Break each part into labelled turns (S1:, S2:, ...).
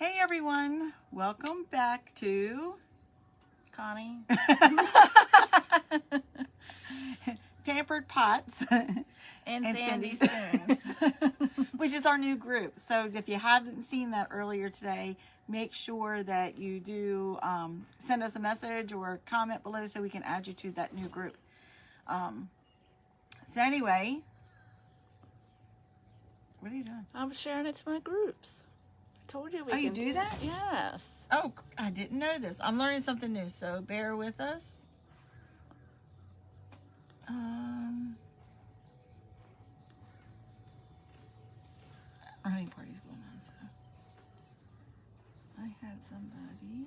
S1: Hey everyone, welcome back to
S2: Connie.
S1: Pampered Pots
S2: and Sandy
S1: Sandy's.
S2: Spoons.
S1: Which is our new group. So if you haven't seen that earlier today, make sure that you do send us a message or comment below so we can add you to that new group. So anyway, what are you doing?
S2: I'm sharing it to my groups. I told you we
S1: Oh,
S2: can
S1: you do that?
S2: Yes.
S1: Oh, I didn't know this. I'm learning something new, so bear with us. Running party's going on, so I had somebody.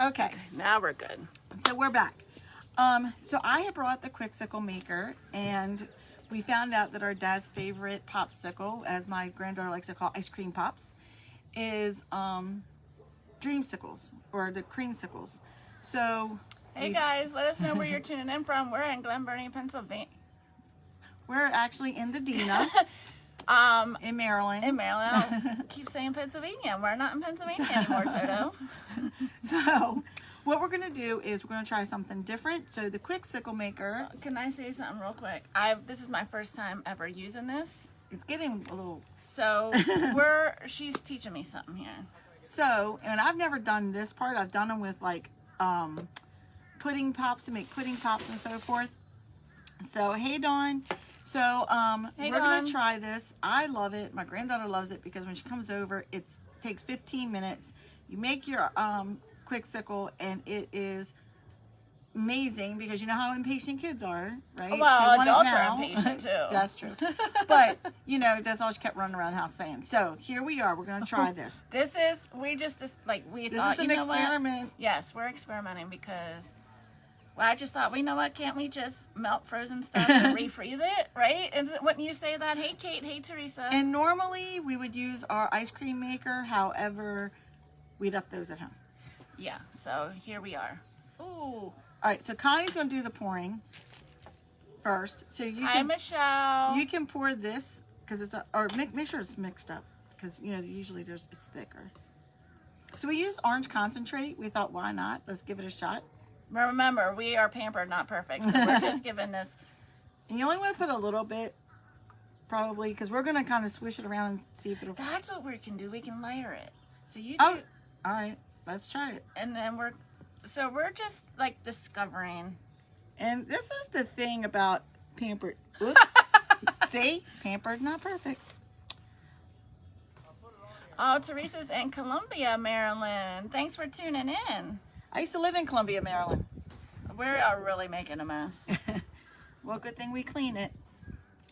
S1: Okay,
S2: Now we're good.
S1: so we're back. So I had brought the Quicksicle Maker, and we found out that our dad's favorite popsicle, as my granddaughter likes to call ice cream pops, is dreamsicles, or the creamsicles. So
S2: Hey guys, let us know where you're tuning in from. We're in Glen Burnie, Pennsylvania.
S1: we're actually in the Dina in Maryland.
S2: In Maryland. I keep saying Pennsylvania. We're not in Pennsylvania anymore, Toto.
S1: So what we're going to do is we're going to try something different. So the Quicksicle Maker,
S2: Can I say something real quick? This is my first time ever using this.
S1: it's getting a little...
S2: So she's teaching me something here.
S1: So, and I've never done this part. I've done them with like pudding pops to make pudding pops and so forth. So, hey Dawn. So,
S2: Hey,
S1: we're going
S2: Dawn.
S1: to try this. I love it. My granddaughter loves it because when she comes over, it takes 15 minutes. You make your Quicksicle and it is amazing because you know how impatient kids are, right?
S2: Well,
S1: They want it
S2: adults
S1: now.
S2: are impatient too.
S1: That's true. But, you know, that's all she kept running around the house saying. So, here we are. We're going to try this.
S2: This is, we
S1: This
S2: thought,
S1: is an
S2: you know what?
S1: experiment.
S2: Yes, we're experimenting because I just thought, well, you know what? Can't we just melt frozen stuff and refreeze it, right? And wouldn't you say that? Hey, Kate. Hey, Teresa.
S1: And normally we would use our ice cream maker. However, we left those at home.
S2: Yeah, so here we are. Ooh.
S1: All right, so Connie's going to do the pouring first. So you
S2: Hi,
S1: can
S2: Michelle.
S1: you can pour this because it's make sure it's mixed up because you know usually it's thicker. So we used orange concentrate. We thought, why not? Let's give it a shot.
S2: Remember, we are pampered, not perfect. So we're just giving this.
S1: And you only want to put a little bit, probably, because we're going to kind of swish it around and see if it'll.
S2: That's what we can do. We can layer it. So you do.
S1: Oh, all right. Let's try it.
S2: And then we're just like discovering.
S1: And this is the thing about pampered. Oops. See? Pampered, not perfect.
S2: Oh, Teresa's in Columbia, Maryland. Thanks for tuning in.
S1: I used to live in Columbia, Maryland.
S2: We are really making a mess.
S1: Well, good thing we clean it.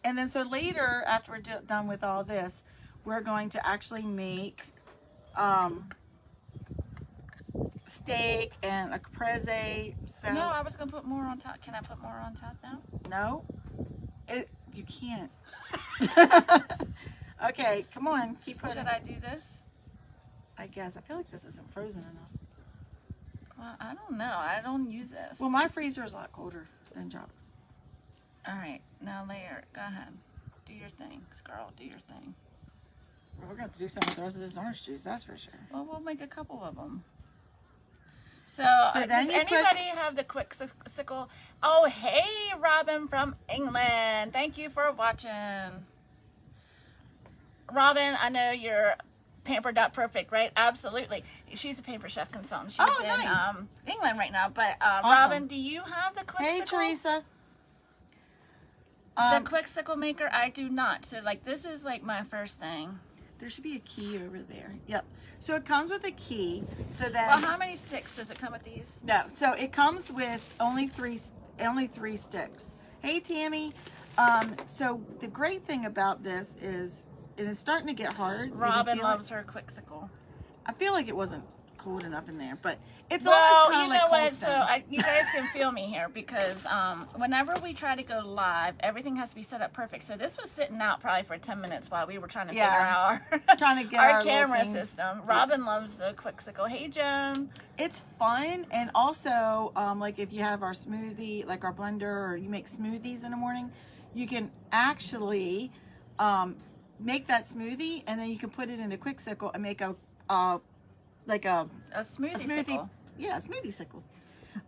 S1: And then so later, after we're done with all this, we're going to actually make steak and a caprese. So
S2: No, I was going to put more on top. Can I put more on top now?
S1: no, you can't. Okay, come on, keep putting.
S2: Should I do this?
S1: I guess I feel like this isn't frozen enough.
S2: Well, I don't know. I don't use this.
S1: Well, my freezer is a lot colder than Jock's.
S2: All right, now layer. Go ahead. Do your thing, girl. Do your thing.
S1: Well, we're going to have to do something with the rest of this orange juice, that's for sure.
S2: Well, we'll make a couple of them. So
S1: then
S2: does
S1: you put-
S2: anybody have the Quicksicle? Oh, hey, Robin from England. Thank you for watching. Robin, I know you're Pampered Perfect, right? Absolutely. She's a Pampered Chef consultant. She's
S1: Oh,
S2: in
S1: nice.
S2: England right now. But
S1: Awesome.
S2: Robin, do you have the Quicksicle?
S1: Hey, Teresa.
S2: The Quicksicle Maker, I do not. So, like, this is like my first thing.
S1: There should be a key over there. Yep. So it comes with a key. So that
S2: Well, how many sticks does it come with these?
S1: no. So it comes with only three sticks. Hey, Tammy. So the great thing about this is it is starting to get hard. You can
S2: Robin
S1: feel
S2: loves
S1: it.
S2: her Quicksicle.
S1: I feel like it wasn't cold enough in there, but it's
S2: Well,
S1: almost kind
S2: you
S1: of
S2: know
S1: like
S2: what?
S1: cold
S2: So
S1: stone.
S2: you guys can feel me here because whenever we try to go live, everything has to be set up perfect. So this was sitting out probably for 10 minutes while we were trying to figure out
S1: Trying to get
S2: our
S1: our little
S2: camera
S1: things.
S2: system. Robin loves the Quicksicle. Hey, Joan.
S1: It's fun, and also like if you have our smoothie, like our blender, or you make smoothies in the morning, you can actually make that smoothie, and then you can put it in a Quicksicle and make a
S2: smoothie. Sickle.
S1: Yeah, a smoothie sickle.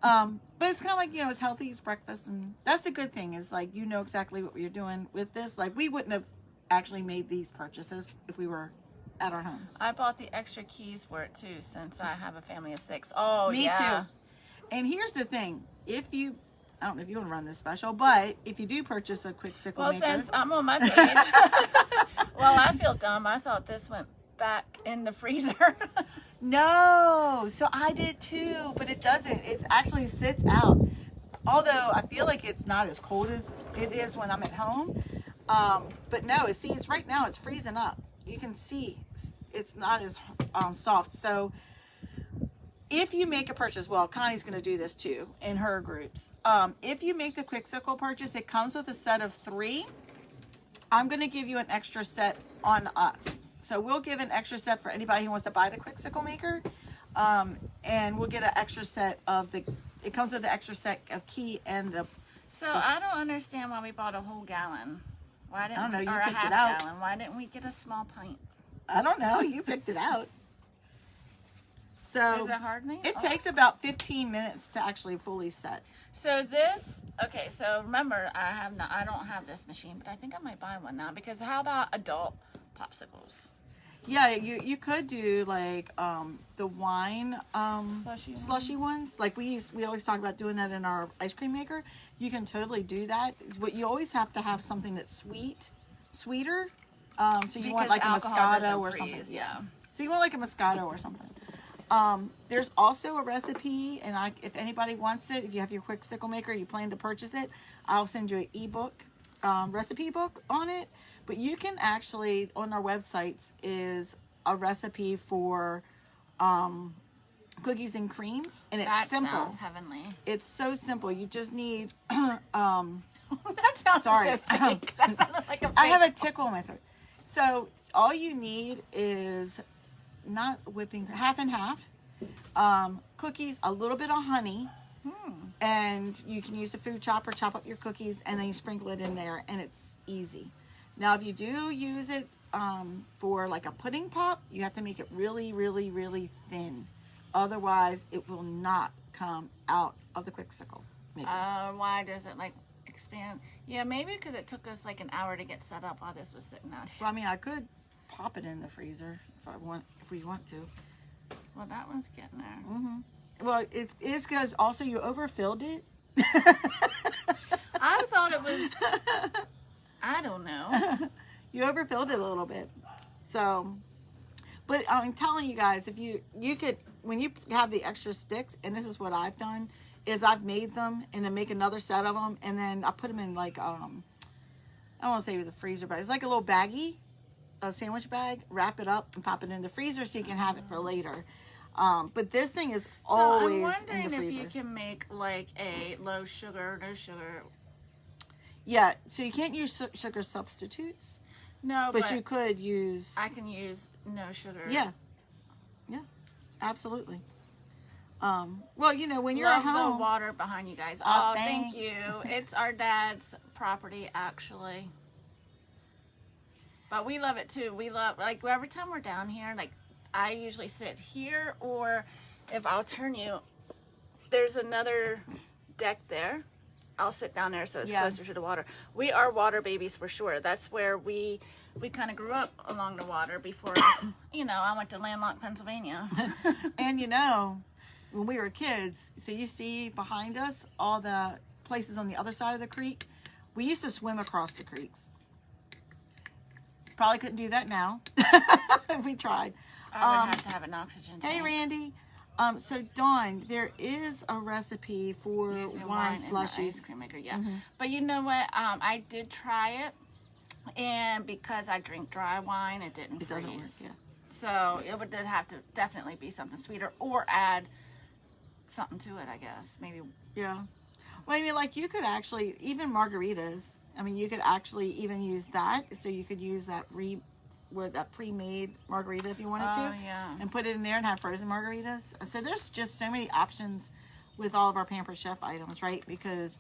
S1: But it's kind of like, you know, it's healthy, it's breakfast, and that's a good thing, is like, you know exactly what you're doing with this. Like, we wouldn't have actually made these purchases if we were at our homes.
S2: I bought the extra keys for it too, since I have a family of 6. Oh,
S1: Me
S2: yeah.
S1: too. And here's the thing, if you, I don't know if you want to run this special, but if you do purchase a Quicksicle Maker.
S2: Since I'm on my page, well, I feel dumb. I thought this went back in the freezer.
S1: No, so I did too, but it doesn't. It actually sits out. Although I feel like it's not as cold as it is when I'm at home. But no, see, it's right now, it's freezing up. You can see it's not as soft. So if you make a purchase, well, Connie's going to do this too in her groups. If you make the Quicksicle purchase, it comes with a set of 3. I'm going to give you an extra set on us. So we'll give an extra set for anybody who wants to buy the Quicksicle Maker. And we'll get an extra set of it comes with the extra set of key and the.
S2: So I don't understand why we bought a whole gallon. Why didn't
S1: I don't know,
S2: we,
S1: you
S2: or a
S1: picked it
S2: half
S1: out.
S2: gallon? Why didn't we get a small pint?
S1: I don't know. You picked it out. So
S2: Is it hardening?
S1: it takes about 15 minutes to actually fully set.
S2: So this, okay, so remember, I don't have this machine, but I think I might buy one now, because how about adult popsicles?
S1: Yeah, you could do like the wine slushy ones. Like we always talk about doing that in our ice cream maker. You can totally do that. But you always have to have something that's sweeter. So you want like a Moscato or something.
S2: Yeah.
S1: So you want like a Moscato or something. There's also a recipe, and if anybody wants it, if you have your Quicksicle Maker, you plan to purchase it, I'll send you an ebook, recipe book on it. But you can actually, on our websites, is a recipe for cookies and cream, and it's simple.
S2: That sounds heavenly.
S1: It's so simple. You just need.
S2: That sounds
S1: Sorry.
S2: so fake. That sounded like a fake.
S1: I have a tickle in my throat. So all you need is not whipping, half and half, cookies, a little bit of honey, and you can use a food chopper, chop up your cookies, and then you sprinkle it in there, and it's easy. Now, if you do use it for like a pudding pop, you have to make it really, really, really thin. Otherwise, it will not come out of the Quicksicle Maker.
S2: Why does it like expand? Yeah, maybe because it took us like an hour to get set up while this was sitting out here.
S1: Well, I mean, I could pop it in the freezer if we want to.
S2: Well, that one's getting there.
S1: Well, it's because also you overfilled it.
S2: I thought it was. I don't know.
S1: You overfilled it a little bit. So, but I'm telling you guys, if you could, when you have the extra sticks, and this is what I've done, is I've made them and then make another set of them, and then I put them in like, I don't want to say the freezer, but it's like a little baggie, a sandwich bag, wrap it up and pop it in the freezer so you can have it for later. But this thing is always in the freezer.
S2: So I'm wondering if you can make like a low sugar, no sugar.
S1: Yeah, so you can't use sugar substitutes.
S2: No,
S1: but you could use.
S2: I can use no sugar.
S1: Yeah, absolutely. Well, you know, when you're
S2: Love
S1: at home.
S2: the water behind you guys.
S1: Oh,
S2: thank you. It's our dad's property, actually. But we love it too. We love, like, every time we're down here, like, I usually sit here, or if I'll turn you, there's another deck there. I'll sit down there so it's closer to the water. We are water babies for sure. That's where we kind of grew up along the water before, I went to landlocked Pennsylvania.
S1: And when we were kids, so you see behind us all the places on the other side of the creek. We used to swim across the creeks. Probably couldn't do that now if we tried.
S2: I would have to have an oxygen tank.
S1: Hey, Randy. So Dawn, there is a recipe for wine slushies.
S2: Ice cream maker, yeah. But you know what? I did try it, and because I drink dry wine, it didn't freeze.
S1: Doesn't work, yeah.
S2: So it would have to definitely be something sweeter, or add something to it, I guess. Maybe.
S1: Yeah. Well, I mean, like you could actually, even margaritas, I mean, you could actually even use that. So you could use that pre-made margarita if you wanted to.
S2: Yeah.
S1: And put it in there and have frozen margaritas. So there's just so many options with all of our Pampered Chef items, right? Because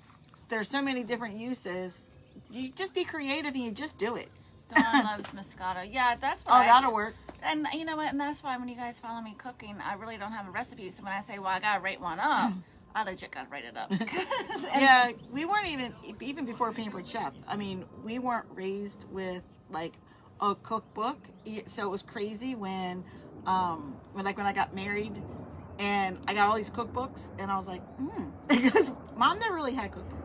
S1: there's so many different uses. You just be creative and you just do it.
S2: Dawn loves Moscato. Yeah, that's what
S1: Oh,
S2: I
S1: that'll
S2: do.
S1: work.
S2: And you know what? And that's why when you guys follow me cooking, I really don't have a recipe. So when I say, well, I gotta rate one up, I legit gotta rate it up.
S1: Yeah, we weren't even before Pampered Chef. I mean, we weren't raised with like a cookbook, so it was crazy when I got married and I got all these cookbooks, and I was like, because Mom never really had cookbooks.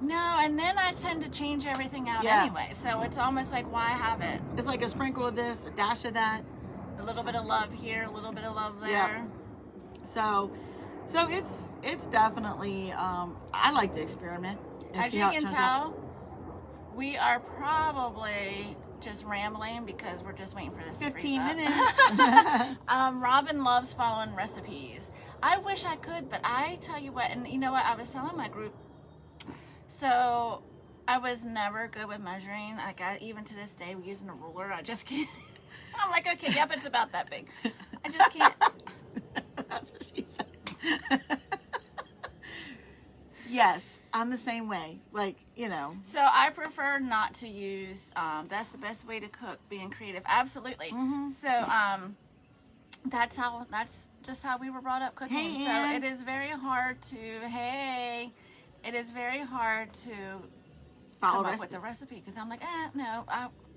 S2: No, and then I tend to change everything out
S1: Yeah.
S2: anyway. So it's almost like, why have it?
S1: It's like a sprinkle of this, a dash of that.
S2: A little bit of love here, a little bit of love there.
S1: Yeah. So it's definitely I like to experiment and
S2: As
S1: see
S2: you
S1: how it
S2: can
S1: turns
S2: tell,
S1: out.
S2: we are probably just rambling because we're just waiting for this to
S1: 15
S2: freeze up.
S1: minutes.
S2: Robin loves following recipes. I wish I could, but I tell you what, and you know what, I was telling my group, so I was never good with measuring. Like even to this day, using a ruler, I just can't. I'm like, okay, yep, it's about that big. I just can't.
S1: That's what she said. Yes, I'm the same way. Like, you know.
S2: So I prefer not to use, that's the best way to cook, being creative. Absolutely. So that's just how we were brought up cooking.
S1: Hey,
S2: so
S1: Ann.
S2: it is very hard to, it is very hard to
S1: Follow
S2: come up with
S1: recipes.
S2: a recipe because I'm like, no.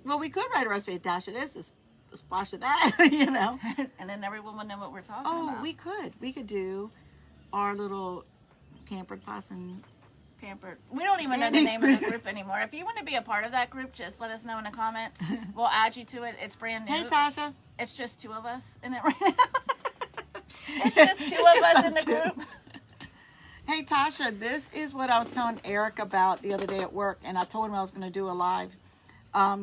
S1: Well, we could write a recipe, a dash of this, a splash of that, you know.
S2: And then everyone will know what we're talking
S1: Oh,
S2: about.
S1: we could do our little pampered pots and
S2: Pampered. We don't even know the
S1: Sandy
S2: name of the
S1: spoons.
S2: group anymore. If you want to be a part of that group, just let us know in the comments. We'll add you to it. It's brand new.
S1: Hey, Tasha.
S2: It's just two of us in it right now. It's just two of us in the group.
S1: Hey, Tasha, this is what I was telling Eric about the other day at work, and I told him I was going to do a live.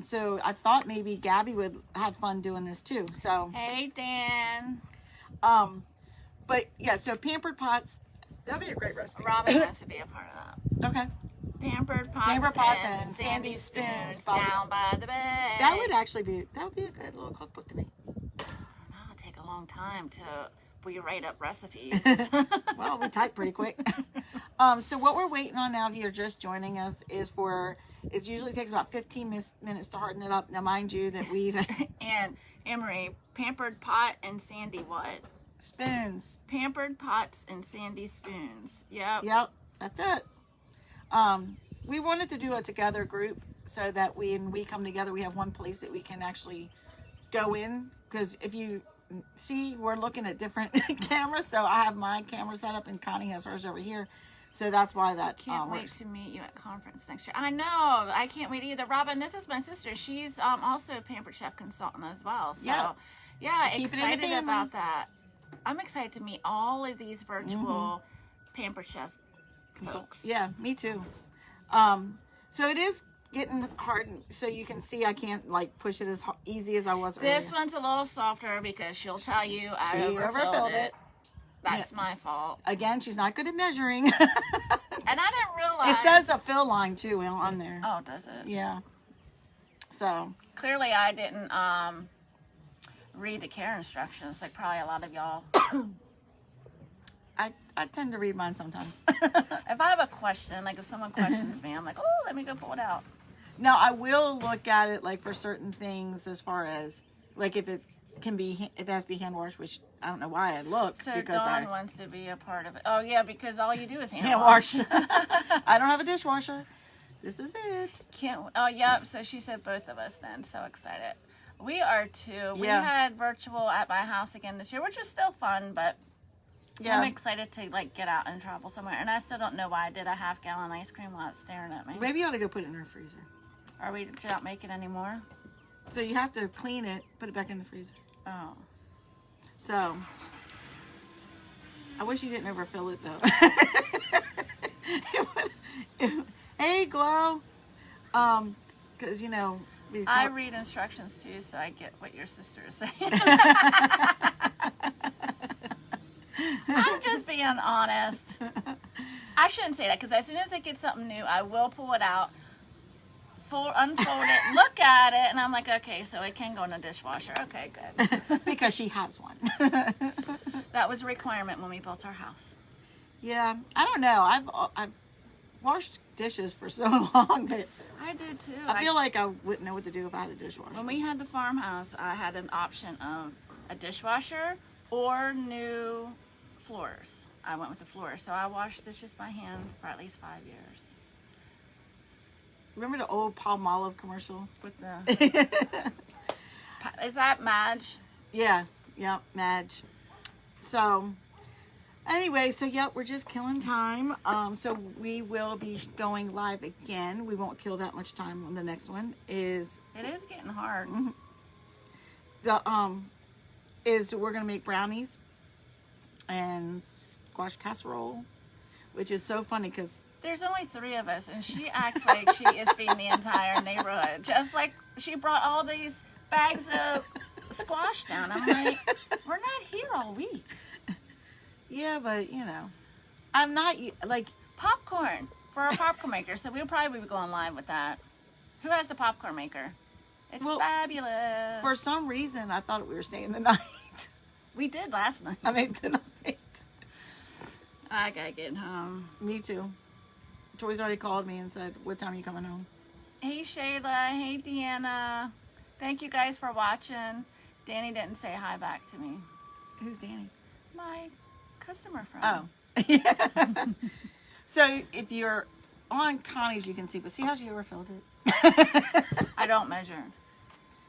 S1: So I thought maybe Gabby would have fun doing this too. So,
S2: Hey, Dan.
S1: but yeah, so pampered pots, that'd be a great recipe.
S2: Robin has to be a part of that.
S1: Okay.
S2: Pampered pots,
S1: and
S2: sandy
S1: Sandy
S2: spoons
S1: spoons
S2: down by the bay.
S1: That would actually be a good little cookbook to me.
S2: That'll take a long time to we write up recipes.
S1: Well, we type pretty quick. So what we're waiting on now, if you're just joining us, is it usually takes about 15 minutes to harden it up. Now, mind you that we've
S2: And Emery, pampered pot and sandy what?
S1: spoons.
S2: Pampered pots and sandy spoons. Yep.
S1: Yep, that's it. We wanted to do a together group so that when we come together, we have one place that we can actually go in. Because if you see, we're looking at different cameras. So I have my camera set up and Connie has hers over here. So that's why that
S2: Can't wait
S1: works.
S2: to meet you at conference next year. I know. I can't wait either. Robin, this is my sister. She's also a Pampered Chef consultant as well. So, yeah,
S1: Keep it in the
S2: excited
S1: family.
S2: about that. I'm excited to meet all of these virtual Pampered Chef folks.
S1: Yeah, me too. So it is getting hard, so you can see I can't like push it as easy as I was earlier.
S2: This one's a little softer because she'll tell you I
S1: She
S2: overfilled
S1: overfilled
S2: it.
S1: it.
S2: That's my fault.
S1: Again, she's not good at measuring.
S2: And I didn't realize.
S1: It says a fill line too on there.
S2: Oh, does it?
S1: Yeah. So
S2: Clearly, I didn't read the care instructions like probably a lot of y'all.
S1: I tend to read mine sometimes.
S2: If I have a question, like if someone questions me, I'm like, oh, let me go pull it out.
S1: Now I will look at it like for certain things as far as like if it has to be hand washed, which I don't know why I looked
S2: So
S1: because
S2: Dawn wants to be a part of it. Oh yeah, because all you do is hand
S1: hand
S2: wash.
S1: wash. I don't have a dishwasher. This is it.
S2: Can't. Oh yep. So she said both of us then. So excited. We are too. We
S1: Yeah.
S2: had virtual at my house again this year, which was still fun, but
S1: Yeah.
S2: I'm excited to like get out and travel somewhere. And I still don't know why I did a half-gallon ice cream while it's staring at me.
S1: Maybe you ought to go put it in our freezer.
S2: Are we not making any more?
S1: So you have to clean it, put it back in the freezer.
S2: Oh.
S1: So I wish you didn't overfill it though. Hey, Glow. Because you know
S2: I read instructions too, so I get what your sister is saying. I'm just being honest. I shouldn't say that because as soon as I get something new, I will pull it out, unfold it, look at it, and I'm like, okay, so it can go in a dishwasher. Okay, good.
S1: because she has one.
S2: That was a requirement when we built our house.
S1: Yeah, I don't know. I've washed dishes for so long that
S2: I did too.
S1: I feel like I wouldn't know what to do if I had a dishwasher.
S2: When we had the farmhouse, I had an option of a dishwasher or new floors. I went with the floors, so I washed dishes by hand for at least 5 years.
S1: Remember the old Palmolive commercial?
S2: With the is that Madge?
S1: Yeah, Madge. So, anyway, so yep, we're just killing time. So we will be going live again. We won't kill that much time on the next one.
S2: It is getting hard.
S1: We're gonna make brownies and squash casserole, which is so funny because
S2: there's only 3 of us, and she acts like she is feeding the entire neighborhood. Just like she brought all these bags of squash down. I'm like, we're not here all week.
S1: Yeah, but you know, I'm not like
S2: popcorn for our popcorn maker. So we'll probably be going live with that. Who has the popcorn maker? It's fabulous.
S1: For some reason, I thought we were staying the night.
S2: We did last night.
S1: I mean, tonight.
S2: I gotta get home.
S1: Me too. Tori's already called me and said, "What time are you coming home?"
S2: Hey Shayla. Hey Deanna. Thank you guys for watching. Danny didn't say hi back to me.
S1: Who's Danny?
S2: My customer friend.
S1: Oh. Yeah. So if you're on Connie's, you can see, but see how she overfilled it?
S2: I don't measure.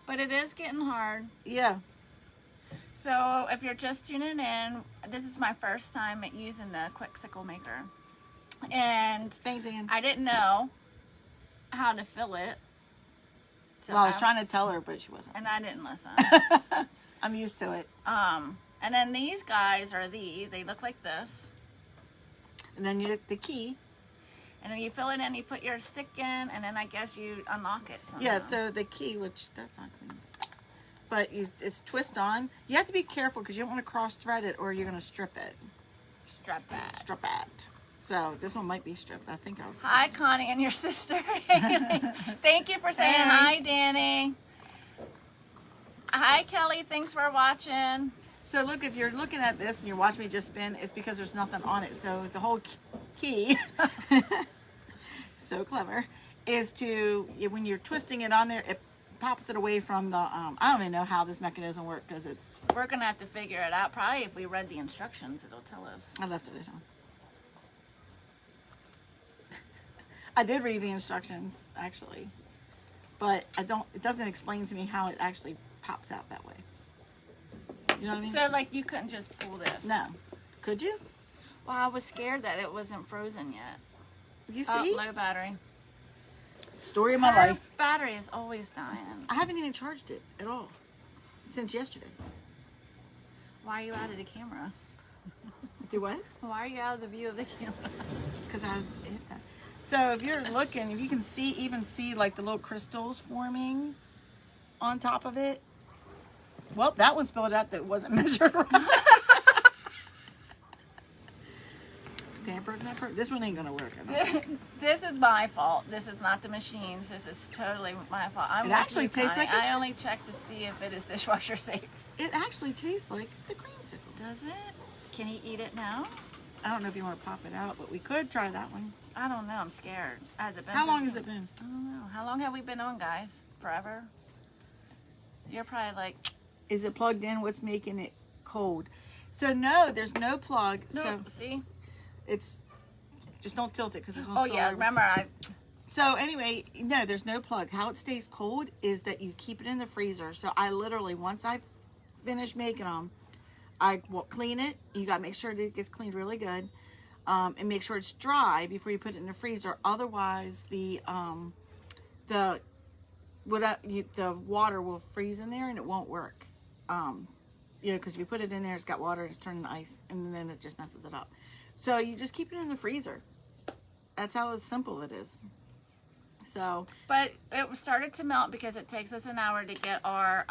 S2: But it is getting hard.
S1: Yeah.
S2: So if you're just tuning in, this is my first time at using the Quicksicle Maker. And
S1: thanks, Ann.
S2: I didn't know how to fill it. So
S1: well, I was trying to tell her, but she wasn't.
S2: And I didn't listen.
S1: I'm used to it.
S2: And then these guys are they look like this.
S1: And then you get the key.
S2: And then you fill it in, you put your stick in, and then I guess you unlock it somehow.
S1: Yeah, so the key, which that's not clean. But it's twist on. You have to be careful because you don't want to cross thread it or you're going to strip it.
S2: Strip it.
S1: Strip it. So this one might be stripped. I think I'll.
S2: Hi, Connie and your sister. Thank you for saying hi, Danny. Hi, Kelly. Thanks for watching.
S1: So look, if you're looking at this and you're watching me just spin, it's because there's nothing on it. So the whole key, so clever, is to, when you're twisting it on there, it pops it away from the, I don't even know how this mechanism works because it's...
S2: We're going to have to figure it out. Probably if we read the instructions, it'll tell us.
S1: I left it at home. I did read the instructions, actually. But it doesn't explain to me how it actually pops out that way. You know what I mean?
S2: So, like, you couldn't just pull this?
S1: No. Could you?
S2: Well, I was scared that it wasn't frozen yet.
S1: You see?
S2: Oh, low battery.
S1: Story of my life.
S2: Battery is always dying.
S1: I haven't even charged it at all since yesterday.
S2: Why are you out of the camera?
S1: Do what?
S2: Why are you out of the view of the camera?
S1: Because I hit that. So if you're looking, if you can even see like the little crystals forming on top of it. Well, that one spilled out that wasn't measured right. Pampered. This one ain't gonna work.
S2: This is my fault. This is not the machines. This is totally my fault.
S1: It actually tastes like
S2: I only check to see if it is dishwasher safe.
S1: It actually tastes like the creamsicle.
S2: Does it? Can he eat it now?
S1: I don't know if you want to pop it out, but we could try that one.
S2: I don't know. I'm scared. Has it been?
S1: How long has it been?
S2: I don't know. How long have we been on, guys? Forever? You're probably like...
S1: Is it plugged in? What's making it cold? So no, there's no plug.
S2: No,
S1: so
S2: see?
S1: It's just don't tilt it because this one's.
S2: Oh yeah, remember
S1: So anyway, no, there's no plug. How it stays cold is that you keep it in the freezer. So I literally, once I finish making them, I will clean it. You got to make sure that it gets cleaned really good, and make sure it's dry before you put it in the freezer. Otherwise, the water will freeze in there and it won't work. You know, because if you put it in there, it's got water, it's turning to ice, and then it just messes it up. So you just keep it in the freezer. That's how simple it is. So,
S2: but it started to melt because it takes us an hour to get our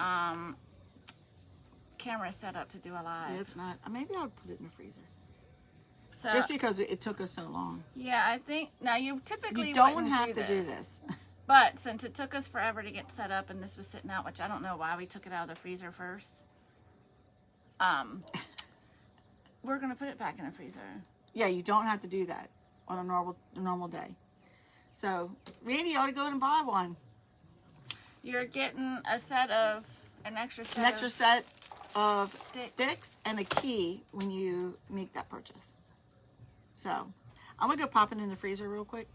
S2: camera set up to do a live.
S1: Yeah, it's not. Maybe I'll put it in the freezer.
S2: So,
S1: just because it took us so long.
S2: Yeah, I think now you typically
S1: don't have to do this.
S2: But since it took us forever to get set up and this was sitting out, which I don't know why we took it out of the freezer first. We're gonna put it back in the freezer.
S1: Yeah, you don't have to do that on a normal day. So, Randy, you ought to go and buy one.
S2: You're getting an extra
S1: set of sticks and a key when you make that purchase. So, I'm going to go pop it in the freezer real quick,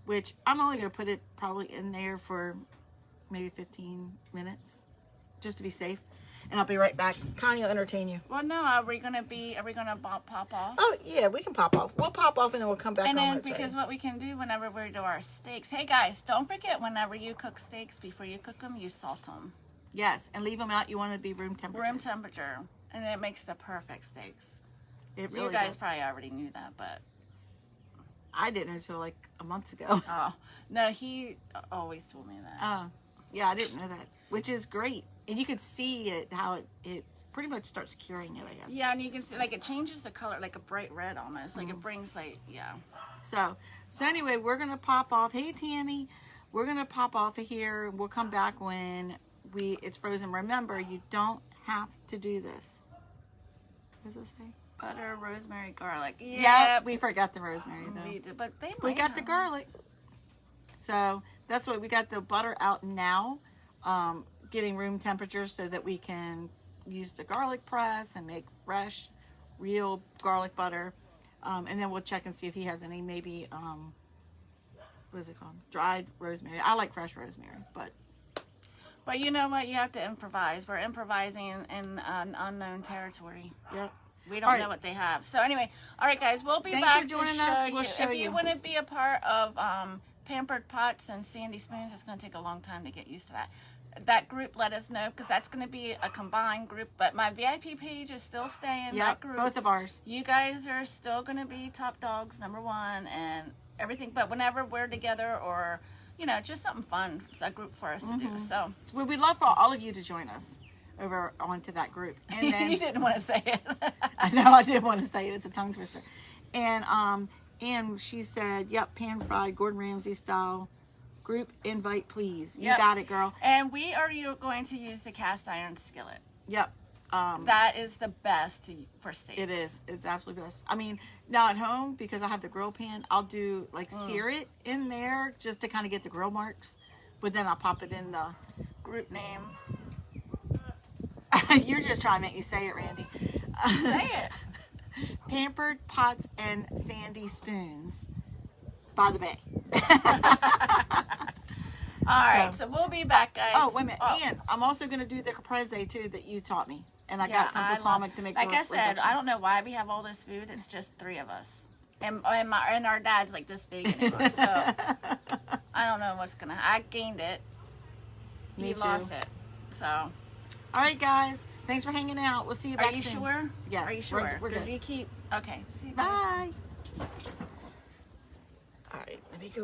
S1: which I'm only going to put it probably in there for maybe 15 minutes, just to be safe. And I'll be right back. Connie will entertain you.
S2: Well, no, are we gonna pop off?
S1: Oh, yeah, we can pop off. We'll pop off and then we'll come back
S2: and
S1: on.
S2: then, because what we can do whenever we do our steaks, hey guys, don't forget whenever you cook steaks, before you cook them, you salt them.
S1: Yes, and leave them out. You want it to be room temperature.
S2: Room temperature. And it makes the perfect steaks.
S1: It really
S2: You guys
S1: does.
S2: probably already knew that, but...
S1: I didn't until like a month ago.
S2: Oh, no, he always told me that.
S1: Oh, yeah, I didn't know that, which is great. And you could see it, how it pretty much starts curing it, I guess.
S2: Yeah, and you can see, like, it changes the color, like a bright red almost. Like, it brings, like, yeah.
S1: So anyway, we're going to pop off. Hey, Tammy, we're going to pop off of here. We'll come back when it's frozen. Remember, you don't have to do this. What does it say?
S2: Butter, rosemary, garlic.
S1: Yeah, we forgot the rosemary, though.
S2: We did, but
S1: We got the garlic. So that's what we got, the butter out now, getting room temperature so that we can use the garlic press and make fresh, real garlic butter. And then we'll check and see if he has any, maybe, what is it called? Dried rosemary. I like fresh rosemary, but
S2: you know what? You have to improvise. We're improvising in an unknown territory.
S1: yep.
S2: We don't know what they have. So anyway, all right, guys, we'll be
S1: Thanks
S2: back
S1: for
S2: to
S1: joining
S2: show
S1: us.
S2: you.
S1: We'll show
S2: If
S1: you.
S2: you want to be a part of Pampered Pots and Sandy Spoons, it's going to take a long time to get used to that. That group, let us know, because that's going to be a combined group. But my VIP page is still staying.
S1: Yep,
S2: that group.
S1: both of ours.
S2: You guys are still going to be top dogs, #1, and everything. But whenever we're together, or just something fun, it's a group for us to do. So
S1: We'd love for all of you to join us over onto that group. And then
S2: you didn't want to say it.
S1: I know I didn't want to say it. It's a tongue twister. And she said, "Yep, pan fried, Gordon Ramsay style. Group invite, please." You
S2: Yep.
S1: got it, girl.
S2: And we are going to use the cast iron skillet.
S1: Yep.
S2: That is the best for steaks.
S1: It is. It's absolutely best. I mean, now at home, because I have the grill pan, I'll do sear it in there just to kind of get the grill marks. But then I'll pop it in the
S2: Group name.
S1: You're just trying to make me say it, Randy.
S2: Say it.
S1: Pampered Pots and Sandy Spoons by the Bay.
S2: All right, so we'll be back, guys.
S1: Oh, wait a minute. And I'm also going to do the caprese, too, that you taught me. And I got some balsamic to make
S2: like
S1: the
S2: I said,
S1: reduction.
S2: I don't know why we have all this food. It's just 3 of us. And our dad's like this big anymore. So I don't know what's going to happen. I gained it.
S1: Me
S2: He
S1: too.
S2: lost it. So.
S1: All right, guys. Thanks for hanging out. We'll see you back
S2: Are you
S1: soon.
S2: sure?
S1: Yes.
S2: Are you sure?
S1: We're good.
S2: You keep. Okay. See you guys.
S1: Bye.